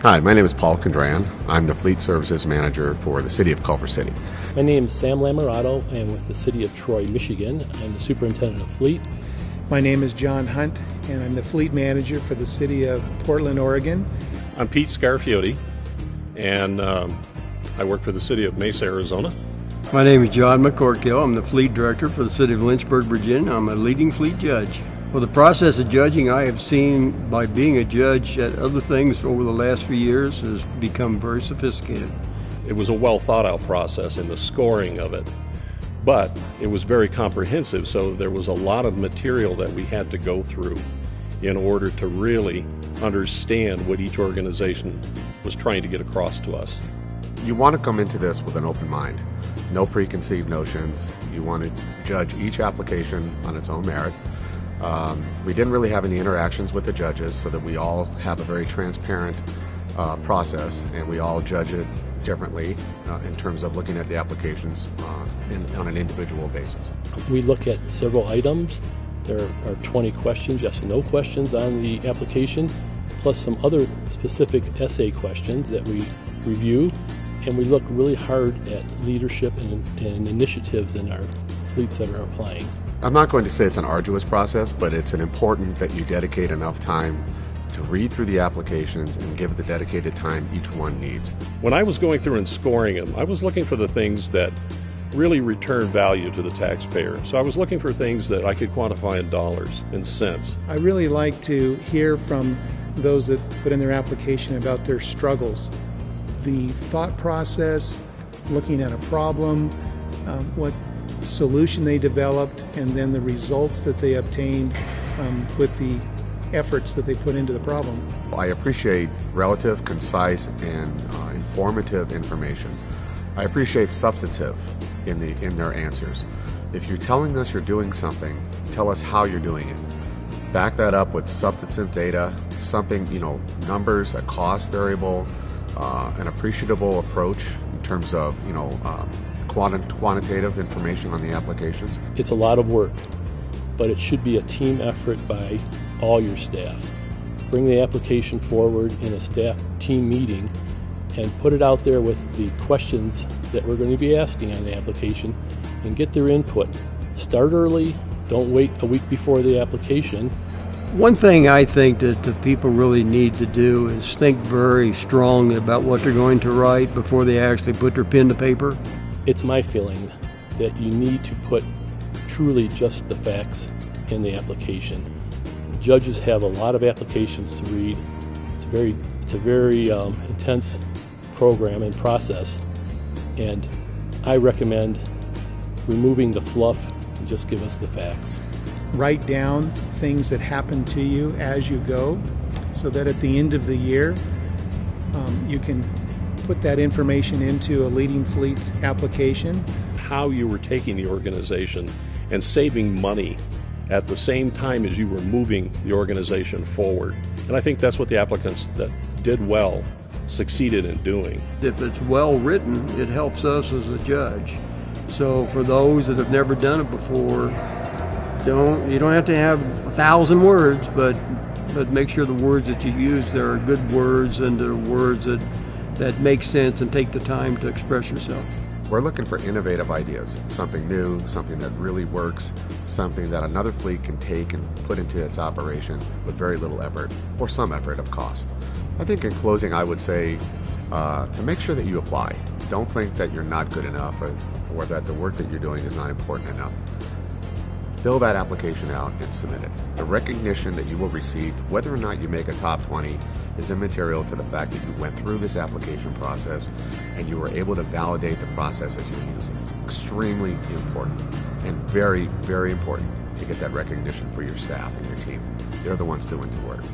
Hi, my name is Paul Condran. I'm the Fleet Services Manager for the City of Culver City. My name is Sam Lamorato. I am with the City of Troy, Michigan. I'm the Superintendent of Fleet. My name is John Hunt, and I'm the Fleet Manager for the City of Portland, Oregon. I'm Pete Scarfiotti, and I work for the City of Mesa, Arizona. My name is John McCorkill. I'm the Fleet Director for the City of Lynchburg, Virginia. I'm a leading fleet judge. Well, the process of judging I have seen by being a judge at other things over the last few years has become very sophisticated. It was a well thought out process in the scoring of it, but it was very comprehensive, so there was a lot of material that we had to go through in order to really understand what each organization was trying to get across to us. You want to come into this with an open mind, no preconceived notions. You want to judge each application on its own merit. We didn't really have any interactions with the judges, so that we all have a very transparent process, and we all judge it differently in terms of looking at the applications on an individual basis. We look at several items. There are 20 questions, yes and no questions on the application, plus some other specific essay questions that we review, and we look really hard at leadership and initiatives in our fleets that are applying. I'm not going to say it's an arduous process, but it's important that you dedicate enough time to read through the applications and give the dedicated time each one needs. When I was going through and scoring them, I was looking for the things that really return value to the taxpayer. So I was looking for things that I could quantify in dollars and cents. I really like to hear from those that put in their application about their struggles. The thought process, looking at a problem, what solution they developed, and then the results that they obtained with the efforts that they put into the problem. I appreciate relative, concise, and informative information. I appreciate substantive in their answers. If you're telling us you're doing something, tell us how you're doing it. Back that up with substantive data, something, numbers, a cost variable, an appreciable approach in terms of, quantitative information on the applications. It's a lot of work, but it should be a team effort by all your staff. Bring the application forward in a staff team meeting and put it out there with the questions that we're going to be asking on the application and get their input. Start early, don't wait a week before the application. One thing I think that people really need to do is think very strongly about what they're going to write before they actually put their pen to paper. It's my feeling that you need to put truly just the facts in the application. Judges have a lot of applications to read. It's a very intense program and process, and I recommend removing the fluff and just give us the facts. Write down things that happen to you as you go, so that at the end of the year you can put that information into a leading fleet application. How you were taking the organization and saving money at the same time as you were moving the organization forward. And I think that's what the applicants that did well succeeded in doing. If it's well written, it helps us as a judge. So for those that have never done it before, you don't have to have 1,000 words, but make sure the words that you use there are good words and they're words that make sense and take the time to express yourself. We're looking for innovative ideas, something new, something that really works, something that another fleet can take and put into its operation with very little effort or some effort of cost. I think in closing, I would say to make sure that you apply. Don't think that you're not good enough or that the work that you're doing is not important enough. Fill that application out and submit it. The recognition that you will receive, whether or not you make a top 20, is immaterial to the fact that you went through this application process and you were able to validate the processes you're using. Extremely important and very, very important to get that recognition for your staff and your team. They're the ones doing the work.